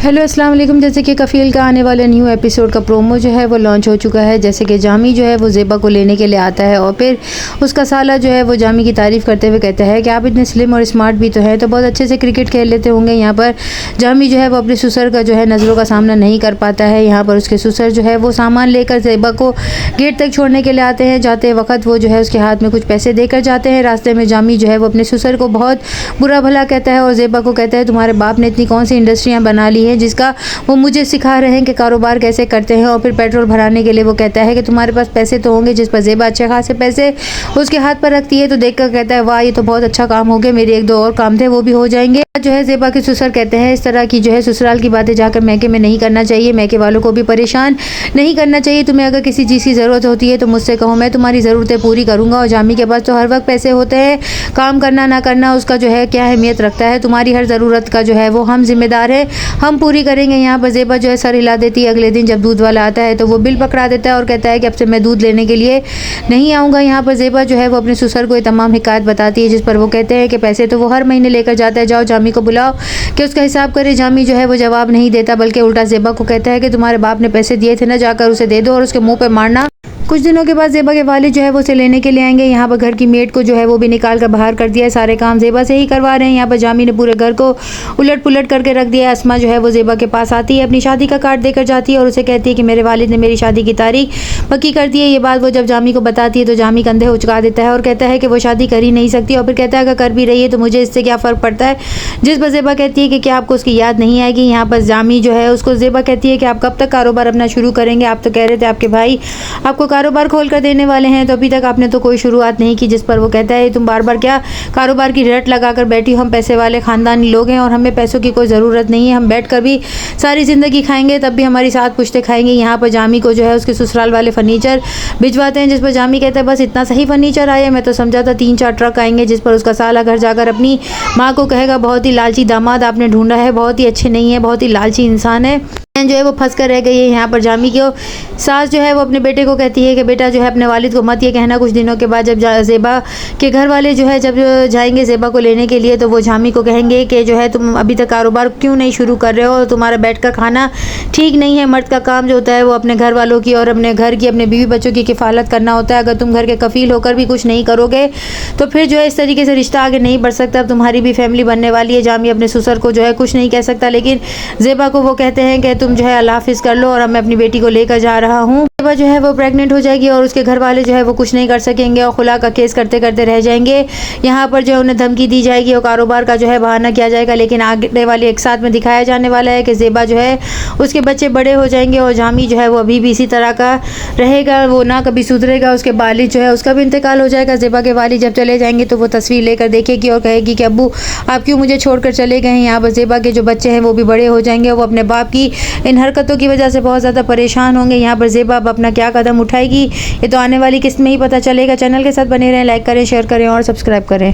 Hello अस्सलाम वालेकुम। जैसे कि कफ़ील का आने वाला न्यू एपिसोड का प्रोमो जो है वो लॉन्च हो चुका है। जैसे कि जामी जो है वो ज़ेबा को लेने के लिए आता है और फिर उसका साला जो है वो जामी की तारीफ़ करते हुए कहता है कि आप इतने स्लिम और स्मार्ट भी तो हैं, तो बहुत अच्छे से क्रिकेट खेल लेते होंगे। यहाँ पर जामी जो है वो अपने ससुर का जो है नज़रों का सामना नहीं कर पाता है। यहाँ पर उसके ससुर जो है वो सामान लेकर ज़ेबा को गेट तक छोड़ने के लिए आते हैं। जाते वक्त वो जो है उसके हाथ में कुछ पैसे देकर जाते हैं। रास्ते में जामी जो है वो अपने ससुर को बहुत बुरा भला कहता है और ज़ेबा को कहता है तुम्हारे बाप ने इतनी कौन सी इंडस्ट्रियाँ बना ली हैं जिसका वो मुझे सिखा रहे हैं कि कारोबार कैसे करते हैं। और फिर पेट्रोल भराने के लिए वो कहता है कि तुम्हारे पास पैसे तो होंगे, जिस पर ज़ेबा अच्छे खासे पैसे उसके हाथ पर रखती है तो देखकर कहता है वाह ये तो बहुत अच्छा काम हो गया, मेरे एक दो और काम थे वो भी हो जाएंगे। जो है ज़ेबा के ससुर कहते हैं इस तरह की जो है ससुराल की बातें जाकर मैके में नहीं करना चाहिए, मैके वालों को भी परेशान नहीं करना चाहिए। तुम्हें अगर किसी चीज़ की ज़रूरत होती है तो मुझसे कहो, मैं तुम्हारी ज़रूरतें पूरी करूँगा। और जामी के पास तो हर वक्त पैसे होते हैं, काम करना ना करना उसका जो है क्या अहमियत रखता है, तुम्हारी हर ज़रूरत का जो है वो हम जिम्मेदार है, हम पूरी करेंगे। यहाँ पर ज़ेबा जो है सर हिला देती है। अगले दिन जब दूध वाला आता है तो वो बिल पकड़ा देता है और कहता है कि अब से मैं दूध लेने के लिए नहीं आऊँगा। यहाँ पर ज़ेबा जो है वो अपने ससुर को ये तमाम हिकायत बताती है, जिस पर वो कहते हैं कि पैसे तो वो हर महीने लेकर जाता है, जाओ जामी को बुलाओ कि उसका हिसाब करे। जामी जो है वो जवाब नहीं देता, बल्कि उल्टा ज़ेबा को कहता है कि तुम्हारे बाप ने पैसे दिए थे ना, जाकर उसे दे दो और उसके मुंह पे मारना। कुछ दिनों के बाद ज़ेबा के वालिद जो है वो उसे लेने के लिए आएंगे। यहाँ पर घर की मेड को जो है वो भी निकाल कर बाहर कर दिया है, सारे काम ज़ेबा से ही करवा रहे हैं। यहाँ पर जामी ने पूरे घर को उलट पुलट करके रख दिया है। अस्मा जो है वो ज़ेबा के पास आती है, अपनी शादी का कार्ड देकर जाती है और उसे कहती है कि मेरे वालिद ने मेरी शादी की तारीख पक्की कर दी है। ये बात वो जब जामी को बताती है तो जामी कंधे उचका देता है और कहता है कि वो शादी कर ही नहीं सकती। और फिर कहता है अगर कर भी रही है तो मुझे इससे क्या फ़र्क पड़ता है, जिस पर ज़ेबा कहती है कि क्या आपको उसकी याद नहीं आएगी। यहाँ पर जामी जो है उसको ज़ेबा कहती है कि आप कब तक कारोबार अपना शुरू करेंगे, आप तो कह रहे थे आपके भाई आपको कारोबार खोल कर देने वाले हैं, तो अभी तक आपने तो कोई शुरुआत नहीं की। जिस पर वो कहता है तुम बार बार क्या कारोबार की रट लगाकर बैठी हो, हम पैसे वाले खानदानी लोग हैं और हमें पैसों की कोई ज़रूरत नहीं है, हम बैठ कर भी सारी ज़िंदगी खाएंगे तब भी हमारी साथ पुश्ते खाएंगे। यहाँ पर जामी को जो है उसके ससुराल वाले फर्नीचर भिजवाते हैं, जिस पर जामी कहता है बस इतना सही फर्नीचर आया, मैं तो समझा था 3-4 ट्रक आएंगे। जिस पर उसका साला घर जाकर अपनी माँ को कहेगा बहुत ही लालची दामाद आपने ढूंढा है, बहुत ही अच्छे नहीं है, बहुत ही लालची इंसान है, जो है वो फंस कर रह गई है। यहाँ पर जामी की सास जो है वो अपने बेटे को कहती है कि बेटा जो है अपने वालिद को मत ये कहना कुछ दिनों के बाद जब ज़ेबा के घर वाले जो है जब जाएंगे ज़ेबा को लेने के लिए तो वो जामी को कहेंगे कि जो है तुम अभी तक कारोबार क्यों नहीं शुरू कर रहे हो, तुम्हारा बैठकर खाना ठीक नहीं है। मर्द का काम जो होता है वो अपने घर वालों की और अपने घर की अपने बीवी बच्चों की किफ़ालत करना होता है। अगर तुम घर के कफ़ील होकर भी कुछ नहीं करोगे तो फिर जो है इस तरीके से रिश्ता आगे नहीं बढ़ सकता। अब तुम्हारी भी फैमिली बनने वाली है। जामी अपने ससुर को जो है कुछ नहीं कह सकता, लेकिन ज़ेबा को वो कहते हैं कि तुम जो है अल्लाह हाफिज़ कर लो और अब मैं अपनी बेटी को लेकर जा रहा हूँ। ज़ेबा जो है वो प्रेग्नेंट हो जाएगी और उसके घर वाले जो है वो कुछ नहीं कर सकेंगे और खुला का केस करते करते रह जाएंगे। यहाँ पर जो है उन्हें धमकी दी जाएगी और कारोबार का जो है बहाना किया जाएगा, लेकिन आगे वाले एक साथ में दिखाया जाने वाला है कि ज़ेबा जो है उसके बच्चे बड़े हो जाएंगे और जामी जो है वो अभी भी इसी तरह का रहेगा, वो ना कभी सुधरेगा। उसके वालिद जो है उसका भी इंतकाल हो जाएगा। ज़ेबा के वालिद जब चले जाएंगे तो वो तस्वीर लेकर देखेगी और कहेगी कि अब्बू आप क्यों मुझे छोड़कर चले गए हैं। यहाँ पर ज़ेबा के जो बच्चे हैं वो भी बड़े हो जाएंगे, वो अपने बाप की इन हरकतों की वजह से बहुत ज़्यादा परेशान होंगे। यहाँ पर ज़ेबा अब अपना क्या कदम उठाएगी ये तो आने वाली किस्त में ही पता चलेगा। चैनल के साथ बने रहें, लाइक करें, शेयर करें और सब्सक्राइब करें।